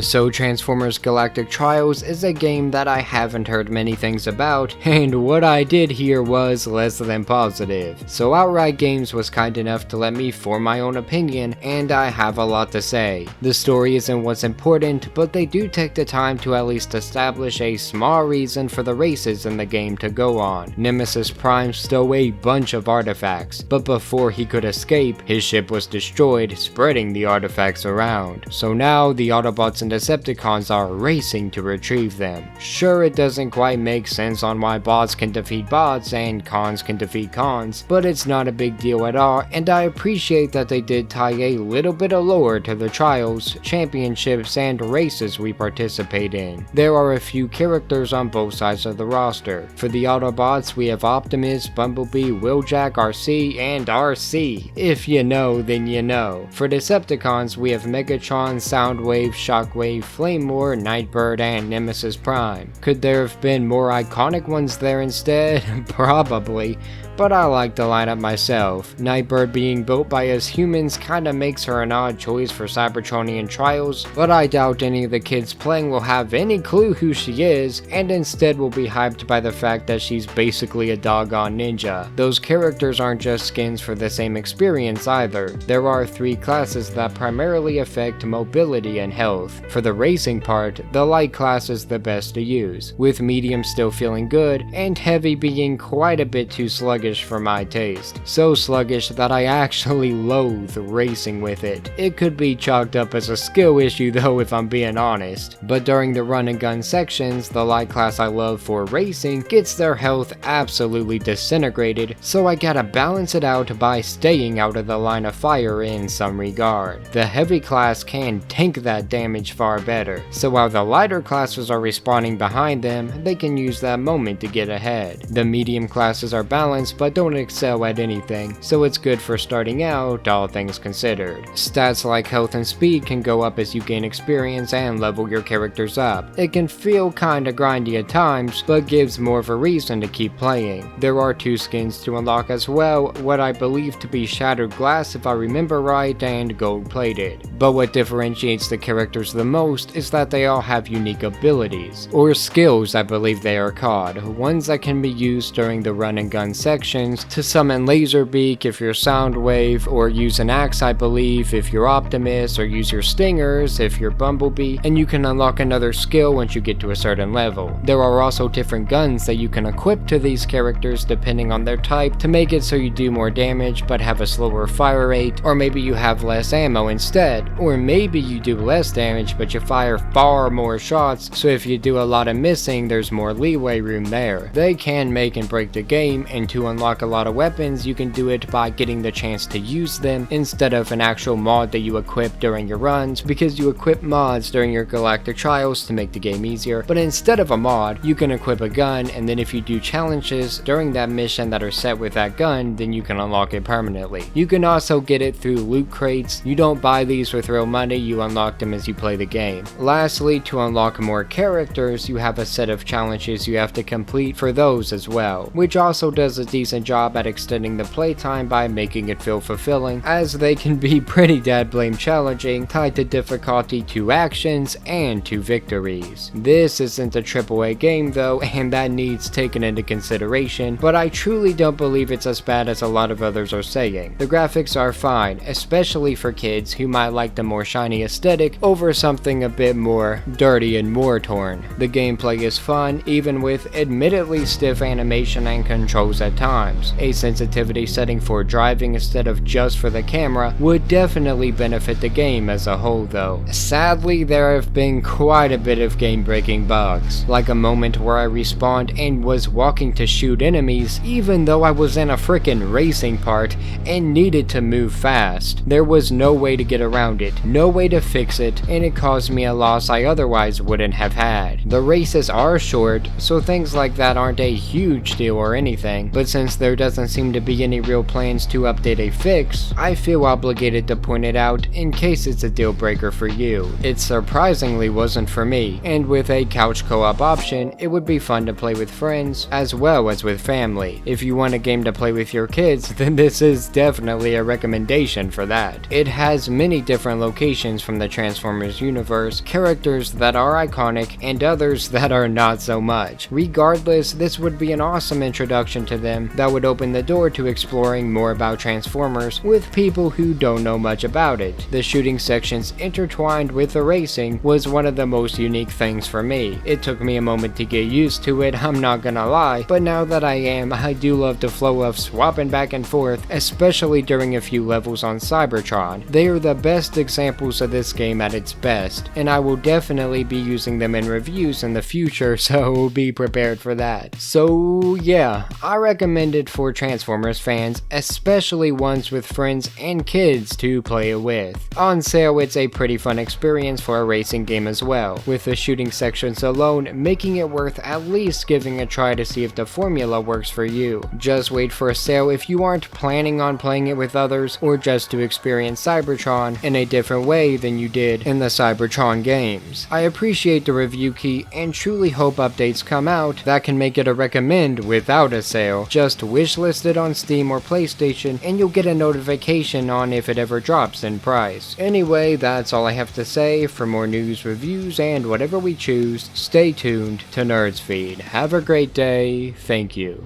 So Transformers Galactic Trials is a game that I haven't heard many things about, and what I did hear was less than positive. So Outright Games was kind enough to let me form my own opinion, and I have a lot to say. The story isn't what's important, but they do take the time to at least establish a small reason for the races in the game to go on. Nemesis Prime stole a bunch of artifacts, but before he could escape, his ship was destroyed, spreading the artifacts around. So now the Autobots and Decepticons are racing to retrieve them. Sure, it doesn't quite make sense on why bots can defeat bots and cons can defeat cons, but it's not a big deal at all, and I appreciate that they did tie a little bit of lore to the trials, championships, and races we participate in. There are a few characters on both sides of the roster. For the Autobots, we have Optimus, Bumblebee, Wheeljack, RC, and RC. If you know, then you know. For Decepticons, we have Megatron, Soundwave, Shockwave, Flamewar, Nightbird, and Nemesis Prime. Could there have been more iconic ones there instead? Probably. But I like the lineup myself. Nightbird being built by us humans kinda makes her an odd choice for Cybertronian trials, but I doubt any of the kids playing will have any clue who she is, and instead will be hyped by the fact that she's basically a doggone ninja. Those characters aren't just skins for the same experience either. There are 3 classes that primarily affect mobility and health. For the racing part, the light class is the best to use, with medium still feeling good, and heavy being quite a bit too sluggish for my taste. So sluggish that I actually loathe racing with it. It could be chalked up as a skill issue though if I'm being honest. But during the run and gun sections, the light class I love for racing gets their health absolutely disintegrated, so I gotta balance it out by staying out of the line of fire in some regard. The heavy class can tank that damage far better, so while the lighter classes are respawning behind them, they can use that moment to get ahead. The medium classes are balanced but don't excel at anything, so it's good for starting out, all things considered. Stats like health and speed can go up as you gain experience and level your characters up. It can feel kinda grindy at times, but gives more of a reason to keep playing. There are 2 skins to unlock as well, what I believe to be Shattered Glass if I remember right, and Gold Plated. But what differentiates the characters the most is that they all have unique abilities, or skills I believe they are called, ones that can be used during the run and gun section to summon Laserbeak if you're Soundwave, or use an axe I believe if you're Optimus, or use your stingers if you're Bumblebee, and you can unlock another skill once you get to a certain level. There are also different guns that you can equip to these characters depending on their type to make it so you do more damage but have a slower fire rate, or maybe you have less ammo instead, or maybe you do less damage but you fire far more shots, so if you do a lot of missing there's more leeway room there. They can make and break the game, and to unlock a lot of weapons, you can do it by getting the chance to use them instead of an actual mod that you equip during your runs, because you equip mods during your Galactic Trials to make the game easier, but instead of a mod, you can equip a gun, and then if you do challenges during that mission that are set with that gun, then you can unlock it permanently. You can also get it through loot crates. You don't buy these with real money, you unlock them as you play the game. Lastly, to unlock more characters, you have a set of challenges you have to complete for those as well, which also does a decent job at extending the playtime by making it feel fulfilling, as they can be pretty dad blame challenging, tied to difficulty, 2 actions, and 2 victories. This isn't a AAA game though, and that needs taken into consideration, but I truly don't believe it's as bad as a lot of others are saying. The graphics are fine, especially for kids who might like the more shiny aesthetic over something a bit more dirty and war-torn. The gameplay is fun, even with admittedly stiff animation and controls at times. A sensitivity setting for driving instead of just for the camera would definitely benefit the game as a whole though. Sadly, there have been quite a bit of game-breaking bugs, like a moment where I respawned and was walking to shoot enemies even though I was in a frickin' racing part and needed to move fast. There was no way to get around it, no way to fix it, and it caused me a loss I otherwise wouldn't have had. The races are short, so things like that aren't a huge deal or anything, but since since there doesn't seem to be any real plans to update a fix, I feel obligated to point it out in case it's a deal breaker for you. It surprisingly wasn't for me, and with a couch co-op option, it would be fun to play with friends as well as with family. If you want a game to play with your kids, then this is definitely a recommendation for that. It has many different locations from the Transformers universe, characters that are iconic and others that are not so much. Regardless, this would be an awesome introduction to them that would open the door to exploring more about Transformers with people who don't know much about it. The shooting sections intertwined with the racing was one of the most unique things for me. It took me a moment to get used to it, I'm not gonna lie, but now that I am, I do love the flow of swapping back and forth, especially during a few levels on Cybertron. They are the best examples of this game at its best, and I will definitely be using them in reviews in the future, so be prepared for that. So yeah, I recommend it for Transformers fans, especially ones with friends and kids to play it with. On sale, it's a pretty fun experience for a racing game as well, with the shooting sections alone making it worth at least giving a try to see if the formula works for you. Just wait for a sale if you aren't planning on playing it with others, or just to experience Cybertron in a different way than you did in the Cybertron games. I appreciate the review key and truly hope updates come out that can make it a recommend without a sale. Just wishlist it on Steam or PlayStation and you'll get a notification on if it ever drops in price. Anyway, that's all I have to say. For more news, reviews, and whatever we choose, stay tuned to Nerdsfeed. Have a great day. Thank you.